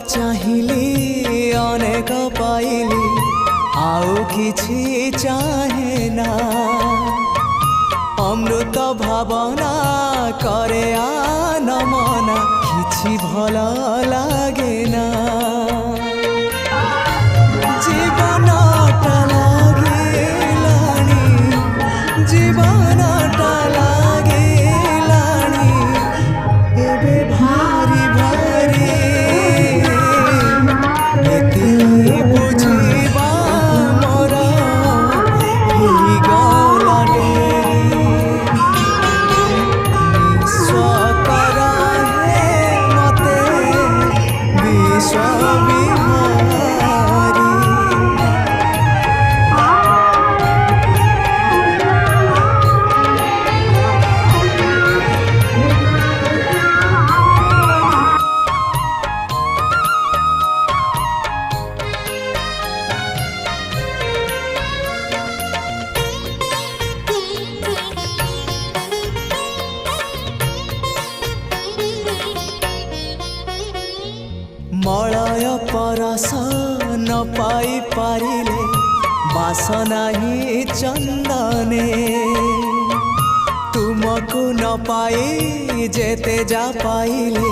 चाहिली अनेक पाइली आउ किछि चाहे ना अमृत भावना करे आनमना किछि भल लागे ना जीवनटा लागिलानी जीवनटा लागिलानी एबे भारी भारी एति बुझिबा मोर ही गला डेरी निस्वाकर हे मते विश्व विहारी। मलय परस न पाई पारिले बासना ही चंदने तुमको न पाई जेते जा पाइले